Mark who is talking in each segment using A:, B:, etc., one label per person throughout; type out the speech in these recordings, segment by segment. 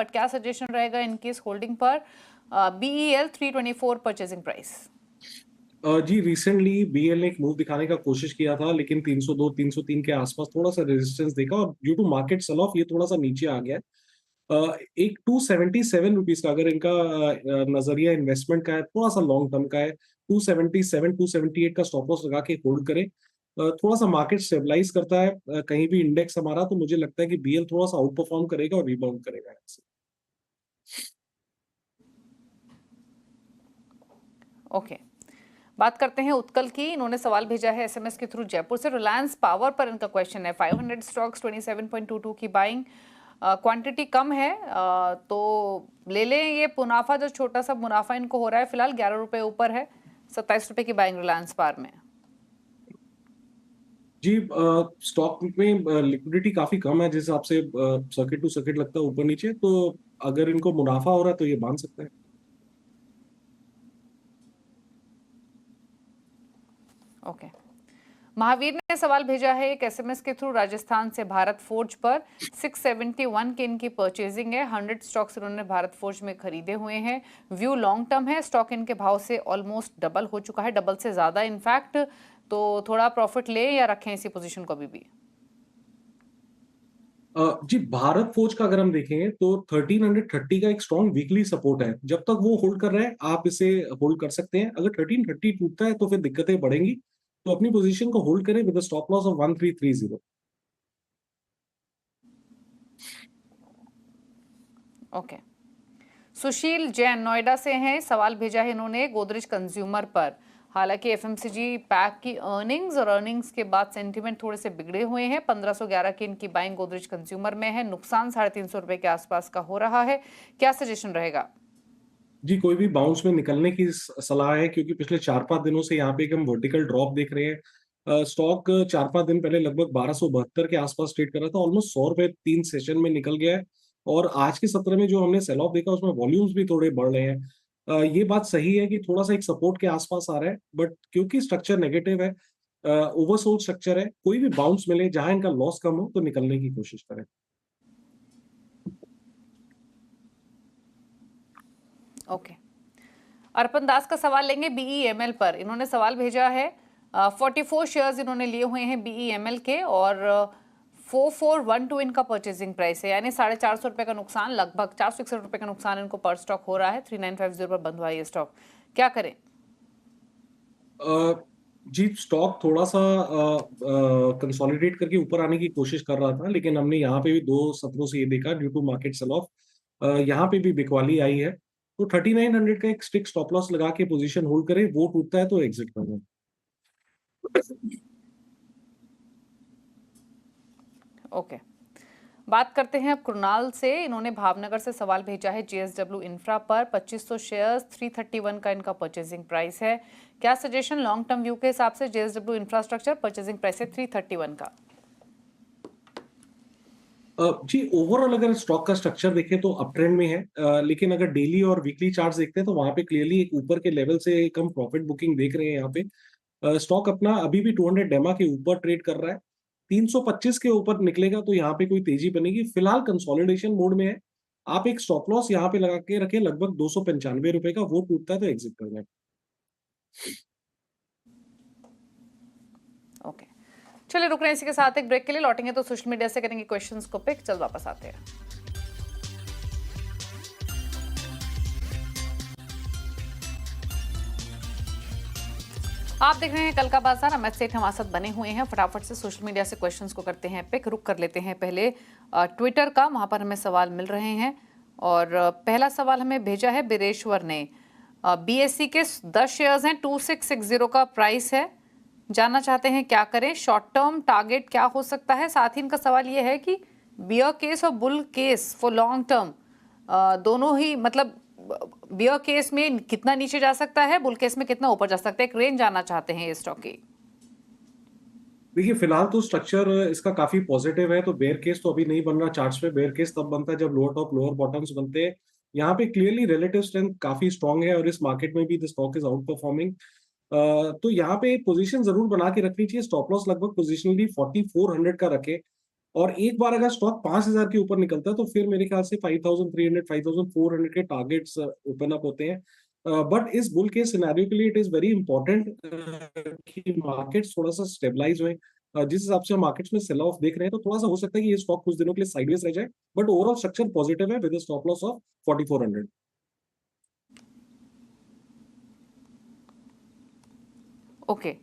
A: But क्या suggestion रहेगा in case holding पर BEL 324 परचेजिंग प्राइस?
B: जी रिसेंटली बीएल ने एक मूव दिखाने का कोशिश किया था, लेकिन 302 303 के आसपास थोड़ा सा रेजिस्टेंस देखा और due to market sell off ये थोड़ा सा नीचे आ गया है। एक 277 रुपीज का अगर इनका नजरिया इन्वेस्टमेंट का है, थोड़ा सा लॉन्ग टर्म का है, 277 278 का स्टॉप लॉस लगा के होल्ड करें। थोड़ा सा मार्केट स्टेबलाइज करता है कहीं भी इंडेक्स हमारा, तो मुझे लगता है कि बीएल थोड़ा सा आउट परफॉर्म करेगा और रिबाउंड करेगा यहाँ से।
A: ओके, बात करते हैं उत्कल की। इन्होंने सवाल भेजा है SMS के थ्रू जयपुर से। रिलायंस पावर पर इनका क्वेश्चन है। 500 स्टॉक्स 27.22 की बाइंग, क्वांटिटी कम है, तो ले लें ये मुनाफा, जो छोटा सा मुनाफा इनको हो रहा है फिलहाल 11 रुपए ऊपर है, 27 रुपए की बाइंग रिलायंस पावर में।
B: जी स्टॉक में लिक्विडिटी काफी कम है, जिस हिसाब से सर्किट टू सर्किट लगता है ऊपर नीचे, तो अगर इनको मुनाफा हो रहा है तो ये बांध सकते हैं।
A: ओके, महावीर ने सवाल भेजा है एक SMS के थ्रू राजस्थान से। भारत फोर्ज पर 671 के इनकी परचेजिंग है। 100 स्टॉक्स इन्होंने भारत फोर्ज में खरीदे हुए हैं। व्यू लॉन्ग टर्म है। स्टॉक इनके भाव से ऑलमोस्ट डबल हो चुका है, डबल से ज्यादा इनफैक्ट। तो थोड़ा प्रॉफिट ले या रखें इसी पोजीशन को अभी भी?
B: जी भारत फोर्ज का अगर हम देखेंगे तो 1330 का एक स्ट्रॉन्ग वीकली सपोर्ट है। जब तक वो होल्ड कर रहे हैं आप इसे होल्ड कर सकते हैं। अगर 1330 टूटता है तो फिर दिक्कतें बढ़ेंगी, तो अपनी पोजीशन को होल्ड करें with stop loss of 1330।
A: Okay, Sushil Jain Noida से हैं। सवाल भेजा है इन्होंने गोदरेज कंज्यूमर पर। हालांकि FMCG पैक की अर्निंग्स और अर्निंग्स के बाद सेंटीमेंट थोड़े से बिगड़े हुए हैं। 1511 की इनकी बाइंग गोदरेज कंज्यूमर में है। नुकसान 350 रुपए के आसपास का हो रहा है। क्या सजेशन रहेगा?
B: जी कोई भी बाउंस में निकलने की सलाह है, क्योंकि पिछले 4-5 दिनों से यहाँ पे एक हम वर्टिकल ड्रॉप देख रहे हैं। स्टॉक 4-5 दिन पहले लगभग 1272 के आसपास ट्रेड कर रहा था, ऑलमोस्ट 100 रुपए 3 सेशन में निकल गया है। और आज के सत्र में जो हमने सेल ऑफ देखा उसमें वॉल्यूम्स भी थोड़े बढ़ रहे हैं। ये बात सही है कि थोड़ा सा एक सपोर्ट के आसपास आ रहा है, बट क्योंकि स्ट्रक्चर नेगेटिव है, ओवरसोल्ड स्ट्रक्चर है, कोई भी बाउंस मिले जहां इनका लॉस कम हो तो निकलने की कोशिश करें।
A: ओके, अर्पण दास का सवाल लेंगे BEML पर। इन्होंने सवाल भेजा है 44 शेयर्स इन्होंने लिए हुए हैं BEML के, और 4412 इनका परचेजिंग प्राइस है, यानी 450 रुपए का नुकसान, लगभग 461 रुपए का नुकसान इनको पर स्टॉक हो रहा है। 3950 पर बंद हुआ ये स्टॉक, क्या करें?
B: जी स्टॉक थोड़ा सा कंसोलिडेट करके ऊपर आने की कोशिश कर रहा था, लेकिन हमने यहाँ पे भी 2 सत्रों से ये देखा due to market sell off यहाँ पे भी बिकवाली आई है। तो 3900 का एक स्टिक स्टॉप लॉस लगा के पोजीशन होल्ड करें, वो टूटता है तो एग्जिट करना।
A: ओके, बात करते हैं अब कुणाल से। इन्होंने भावनगर से सवाल भेजा है JSW इंफ्रा पर। 2500 शेयर्स 331 का इनका परचेजिंग प्राइस है। क्या सजेशन लॉन्ग टर्म व्यू के हिसाब से? JSW इंफ्रास्ट्रक्चर परचेजिंग प्राइस है 331 का।
B: जी ओवरऑल अगर स्टॉक का स्ट्रक्चर देखें तो अप ट्रेंड में है, लेकिन अगर डेली और वीकली चार्ट्स देखते हैं तो वहां पे क्लियरली एक ऊपर के लेवल से कम प्रॉफिट बुकिंग देख रहे हैं। यहाँ पे स्टॉक अपना अभी भी 200 डेमा के ऊपर ट्रेड कर रहा है। 325 के ऊपर निकलेगा तो यहाँ पे कोई तेजी बनेगी। फिलहाल कंसोलिडेशन मोड में है। आप एक स्टॉप लॉस यहाँ पे लगा के रखें लगभग 295 रुपए का, वो टूटता है तो एग्जिट करना है।
A: ओके, चलिए रुक रहे हैं इसी के साथ एक ब्रेक के लिए। लौटेंगे तो सोशल मीडिया से करेंगे क्वेश्चंस को पिक। चल वापस आते हैं। आप देख रहे हैं कल का बाजार। अमित सेठ हमारे साथ बने हुए हैं। फटाफट से सोशल मीडिया से क्वेश्चंस को करते हैं पिक। रुक कर लेते हैं पहले ट्विटर का, वहां पर हमें सवाल मिल रहे हैं। और पहला सवाल हमें भेजा है बिरेश्वर ने। BSE के 10 शेयर्स हैं, 2660 का प्राइस है। जानना चाहते हैं क्या करें, शॉर्ट टर्म टारगेट क्या हो सकता है। साथ ही इनका सवाल ये है कि बियर केस और bull case for long term दोनों ही, मतलब बियर केस में कितना नीचे जा सकता है, बुल केस में कितना ऊपर जा सकता है, एक रेंज जानना चाहते हैं इस स्टॉक की।
B: देखिए फिलहाल तो स्ट्रक्चर इसका काफी पॉजिटिव है, तो बेयर केस तो अभी नहीं बन रहा चार्ट्स पे। बेयर केस तब बनता है जब लोअर टॉप लोअर बॉटम्स बनते हैं। यहाँ पे क्लियरली रिलेटिव स्ट्रेंथ काफी स्ट्रांग है और इस मार्केट में भी the stock is out performing. तो यहाँ पे पोजीशन जरूर बना के रखनी चाहिए। स्टॉप लॉस लगभग पोजिशनली 4400 का रखे। और एक बार अगर स्टॉक 5,000 के ऊपर निकलता है तो फिर मेरे ख्याल से 5,300 5,400 के टारगेट्स ओपन अप होते हैं। बट इस बुल के सिनेरियो के लिए इट इज वेरी इंपॉर्टेंट कि मार्केट्स थोड़ा सा स्टेबलाइज हुए। जिस हिसाब से मार्केट्स में सेल ऑफ देख रहे हैं तो थोड़ा सा हो सकता है कि ये स्टॉक कुछ दिनों के लिए साइडवेज रह जाए, बट ओवरऑल स्ट्रक्चर पॉजिटिव है with stop loss of 4,400।
A: Okay,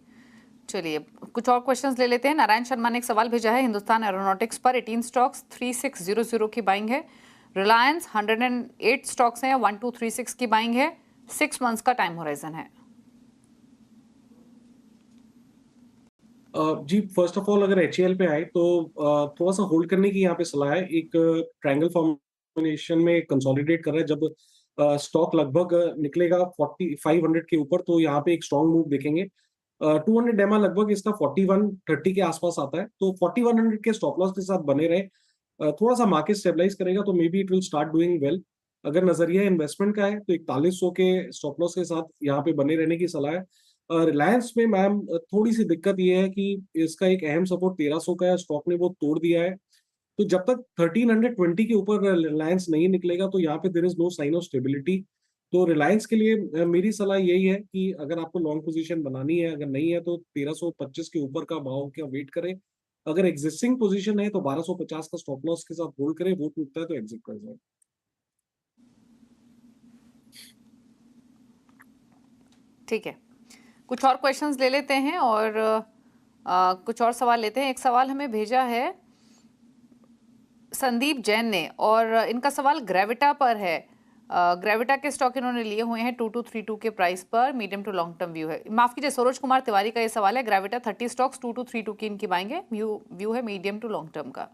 A: चलिए कुछ और क्वेश्चंस ले लेते हैं। नारायण शर्मा ने एक सवाल भेजा है, हिंदुस्तान एरोनॉटिक्स पर 18 स्टॉक्स 3600 की बाइंग है, रिलायंस 108 स्टॉक्स हैं 1236 की बाइंग है, 6 मंथ्स का टाइम होराइजन है।
B: जी फर्स्ट ऑफ ऑल अगर एचएएल पे आए तो थोड़ा सा होल्ड करने की यहाँ पे सलाह है। एक ट्रायंगल फॉर्मेशन में कंसोलिडेट कर रहा है। जब स्टॉक लगभग निकलेगा 4500 के ऊपर तो यहाँ पे एक स्ट्रॉन्ग मूव देखेंगे। 200 एमआ लगभग इसका 4130 के आसपास आता है, तो 4100 के स्टॉप लॉस के साथ बने रहे। थोड़ा सा मार्केट स्टेबलाइज करेगा तो may be it will start doing well. अगर नजरिया इन्वेस्टमेंट का है तो 4100 के स्टॉप लॉस के साथ यहाँ पे बने रहने की सलाह है। रिलायंस में मैम थोड़ी सी दिक्कत ये है कि इसका एक अहम सपोर्ट 1300 का है, स्टॉक ने वो तोड़ दिया है। तो जब तक 1320 के ऊपर रिलायंस नहीं निकलेगा तो यहाँ पे there is no sign of stability. तो रिलायंस के लिए मेरी सलाह यही है कि अगर आपको लॉन्ग पोजीशन बनानी है, अगर नहीं है तो 1325 के ऊपर का भाव का वेट करें। अगर एग्जिस्टिंग पोजीशन है तो 1250 का स्टॉप लॉस के साथ होल्ड करें, वो टूटता है तो एग्जिट कर जाए।
A: ठीक है, कुछ और क्वेश्चंस ले लेते हैं और कुछ और सवाल लेते हैं। एक सवाल हमें भेजा है संदीप जैन ने और इनका सवाल ग्रेविटा पर है। ग्रेविटा के स्टॉक इन्होंने लिए हुए हैं 2232 के प्राइस पर, medium to long term view है। माफ कीजिए, सरोज कुमार तिवारी का ये सवाल है। ग्रेविटा 30 स्टॉक्स 2232 की इनकी बाइंग है, व्यू है मीडियम टू लॉन्ग टर्म का।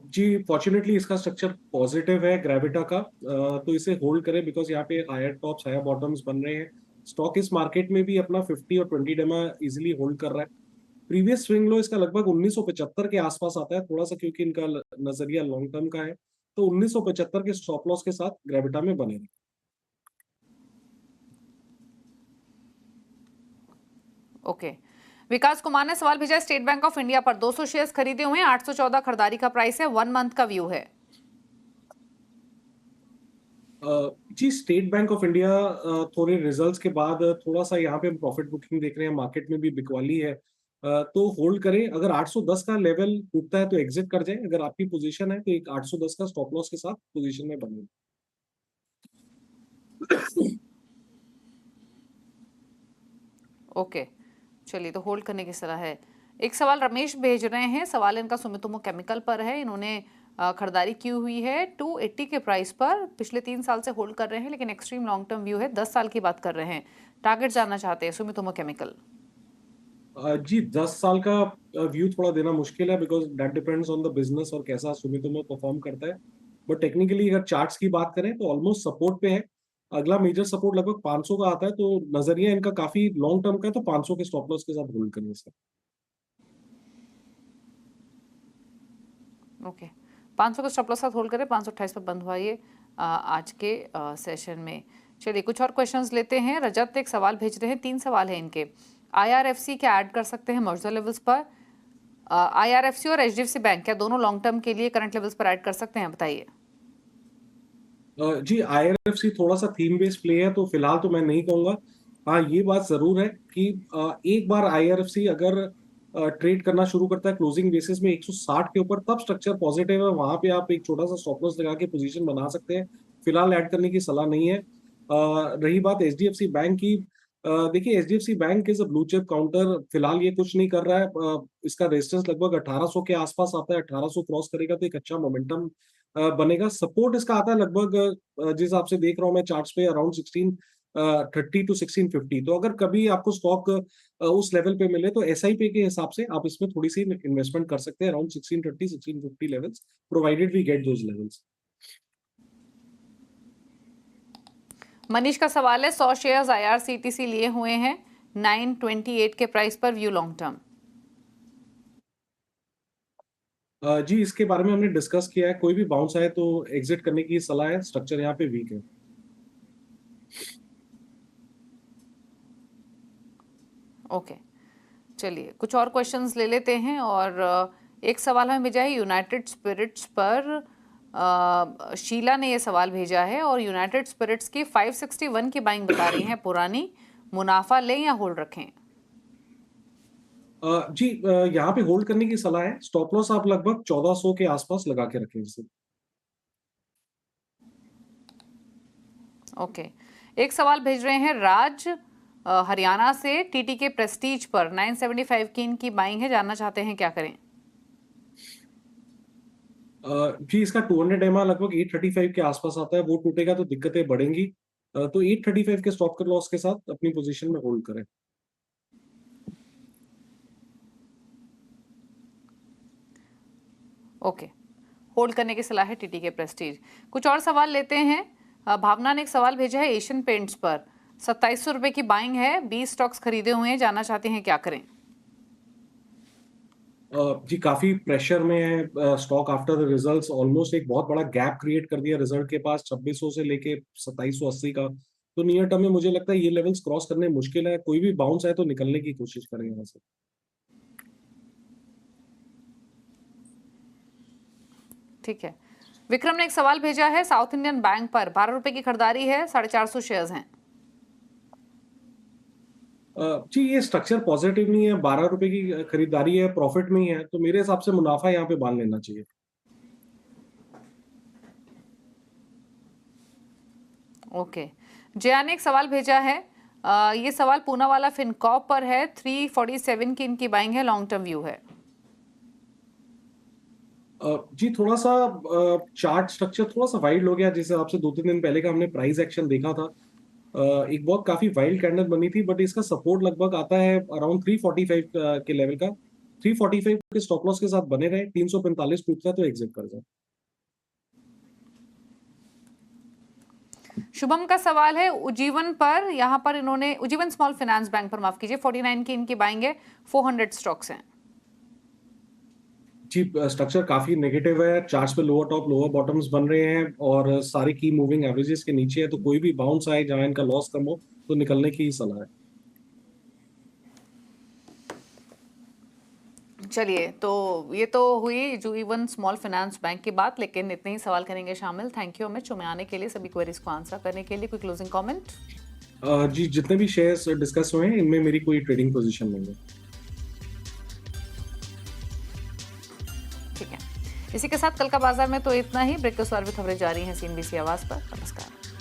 B: जी फॉर्चुनेटली इसका स्ट्रक्चर पॉजिटिव है ग्रेविटा का। तो इसे होल्ड करें बिकॉज यहाँ पे हायर टॉप्स हायर बॉटम्स बन रहे हैं। स्टॉक इस मार्केट में भी अपना 50 और 20 डेमा इजिली होल्ड कर रहा है। प्रीवियस स्विंग लो इसका लगभग 1975 के आसपास आता है, थोड़ा सा क्योंकि इनका नजरिया लॉन्ग टर्म का है। तो 1975 के स्टॉप लॉस के साथ ग्रेविटा में बने।
A: ओके, विकास कुमार ने सवाल भेजा स्टेट बैंक ऑफ इंडिया पर 200 शेयर्स खरीदे हुए हैं, 814 खरीदारी का प्राइस है, 1 मंथ का व्यू है।
B: जी स्टेट बैंक ऑफ इंडिया थोड़े रिजल्ट्स के बाद थोड़ा सा यहाँ पे हम प्रॉफिट बुकिंग देख रहे हैं, मार्केट में भी बिकवाली है। तो होल्ड करें। अगर 810 का लेवल टूटता है तो एग्जिट कर जाए। अगर आपकी पोजीशन है तो एक 810 का स्टॉप लॉस के साथ पोजीशन में बने।
A: ओके, चलिए तो होल्ड करने की सलाह है। एक सवाल रमेश भेज रहे हैं, सवाल इनका सुमितोमो केमिकल पर है। इन्होंने खरीदारी की हुई है 280 के प्राइस पर, पिछले 3 साल से होल्ड कर रहे हैं लेकिन एक्सट्रीम लॉन्ग टर्म व्यू है, 10 साल की बात कर रहे हैं। टारगेट जानना चाहते हैं सुमितोमो केमिकल।
B: जी 10 साल का व्यू थोड़ा देना मुश्किल है because that depends on the business और कैसा सुमितोमो परफॉर्म करता है। बट टेक्निकली अगर चार्ट्स की बात करें तो ऑलमोस्ट सपोर्ट पे है। अगला मेजर सपोर्ट लगभग 500 का आता है, तो नजरिया इनका काफी लॉन्ग टर्म का है, तो 500 के स्टॉप लॉस के साथ होल्ड करिए सर।
A: ओके, 500 का स्टॉप लॉस साथ होल्ड करें, 528 पर बंद हुआ ये आज के सेशन में। चलिए कुछ और क्वेश्चंस लेते हैं। रजत एक सवाल भेज रहे हैं, 3 सवाल हैं इनके। आईआरएफसी क्या ऐड कर सकते हैं मौजूदा लेवल्स पर? आईआरएफसी और एचडीएफसी बैंक क्या दोनों लॉन्ग टर्म के लिए करंट लेवल्स पर ऐड कर सकते हैं, बताइए।
B: जी आईआरएफसी थोड़ा सा थीम बेस्ड प्ले है तो फिलहाल तो मैं नहीं कहूंगा। हाँ ये बात जरूर है कि एक बार आईआरएफसी अगर ट्रेड करना शुरू करता है क्लोजिंग बेसिस में 160 के ऊपर, तब स्ट्रक्चर पॉजिटिव है, वहां पे आप एक छोटा सा स्टॉप लॉस लगा के पोजीशन बना सकते हैं। फिलहाल ऐड करने की सलाह नहीं है। रही बात एचडीएफसी बैंक की, देखिए HDFC bank is a blue chip counter, फिलहाल ये कुछ नहीं कर रहा है। इसका रेजिस्टेंस लगभग 1800 के आसपास आता है, 1800 क्रॉस करेगा तो एक अच्छा मोमेंटम बनेगा। सपोर्ट इसका आता है लगभग जिस हिसाब से देख रहा हूँ मैं चार्ट्स पे अराउंड 1630 टू 1650। तो अगर कभी आपको स्टॉक उस लेवल पे मिले तो एसआईपी के हिसाब से आप इसमें थोड़ी सी इन्वेस्टमेंट कर सकते हैं around 1630 1650 levels, provided we get those levels.
A: Manish का सवाल है 100 शेयर्स आईआरसीटीसी लिए हुए हैं 928 के प्राइस पर, व्यू लॉन्ग टर्म।
B: जी इसके बारे में हमने डिस्कस किया है, कोई भी बाउंस आए तो एग्जिट करने की सलाह है, स्ट्रक्चर यहाँ पे वीक है।
A: ओके, चलिए कुछ और क्वेश्चंस ले लेते हैं और एक सवाल हमें भेजा है यूनाइटेड स्पिरिट्स पर। शीला ने ये सवाल भेजा है और यूनाइटेड स्पिरिट्स की 561 की बाइंग बता रही हैं पुरानी, मुनाफा लें या होल्ड रखें?
B: जी, यहाँ पे होल्ड करने की सलाह है। स्टॉप लॉस आप लगभग 1400 के आसपास लगा के रखें इसे।
A: ओके, एक सवाल भेज रहे हैं राज हरियाणा से, टीटी के प्रेस्टीज पर 975 की इनकी बाइंग है, जानना चाहते हैं क्या करें?
B: जी, इसका 200 एमआ लगभग 835 के आसपास आता है, वो टूटेगा तो दिक्कतें बढ़ेंगी। तो 835 के स्टॉप लॉस के साथ अपनी पोजीशन में होल्ड करें।
A: ओके, होल्ड करने की सलाह है टीटी के प्रेस्टीज। कुछ और सवाल लेते हैं। भावना ने एक सवाल भेजा है एशियन पेंट्स पर, 2700 रुपए की बाइंग है, 20 स्टॉक्स खरीदे हुए हैं, जानना चाहते हैं क्या करें?
B: जी, काफी प्रेशर में है stock after the results. Almost एक बहुत बड़ा गैप क्रिएट कर दिया रिजल्ट के पास, 2600 से लेके 2780 का। तो नियर टर्म में मुझे लगता है ये लेवल्स क्रॉस करने मुश्किल है। कोई भी बाउंस आए तो निकलने की कोशिश करें यहाँ से।
A: ठीक है, विक्रम ने एक सवाल भेजा है साउथ इंडियन बैंक पर, 12 रुपए की खरीदारी है, 450 शेयर्स हैं।
B: जी, ये स्ट्रक्चर पॉजिटिव नहीं है। 12 रुपए की खरीदारी है, प्रॉफिट में ही है, तो मेरे हिसाब से मुनाफा यहाँ पे बांध लेना चाहिए।
A: ओके, जया ने एक सवाल भेजा है, ये सवाल पूना वाला फिनकॉप पर है, 347 की इनकी बाइंग है, लॉन्ग टर्म व्यू है।
B: जी, थोड़ा सा चार्ट स्ट्रक्चर थोड़ा सा वाइल्ड हो गया, जिस हिसाब से 2-3 दिन पहले का हमने प्राइस एक्शन देखा था। एक बहुत काफी वाइल्ड कैंडल बनी थी, बट इसका सपोर्ट लगभग आता है अराउंड 345 के लेवल का। 345 के स्टॉप लॉस के साथ बने रहे। 345 टूटता है तो एग्जिट कर जाए।
A: शुभम का सवाल है उज्जीवन पर, यहाँ पर इन्होंने उज्जीवन स्मॉल फाइनेंस बैंक पर, माफ कीजिए, 49 की इनकी बाइंग है, 400 स्टॉक्स हैं।
B: जी, स्ट्रक्चर काफी नेगेटिव है। चार्ट्स पे लोअर टॉप लोअर बॉटम्स बन रहे हैं और सारी की मूविंग एवरेजेस के नीचे है, तो कोई भी बाउंस आए जहां इनका लॉस कम हो तो निकलने की ही सलाह है।
A: चलिए, तो ये तो हुई उज्जीवन स्मॉल फाइनेंस बैंक की बात, लेकिन इतने ही सवाल करेंगे शामिल। थैंक यू अमित शो में आने के लिए, सभी क्वेरीज को आंसर करने के लिए। कोई क्लोजिंग कमेंट?
B: जी, जितने भी शेयर्स डिस्कस हुए हैं इनमें मेरी कोई ट्रेडिंग पोजीशन नहीं है।
A: ठीक है, इसी के साथ कल का बाजार में तो इतना ही। ब्रेक के बाद भी खबरें जारी हैं CNBC आवाज पर। नमस्कार।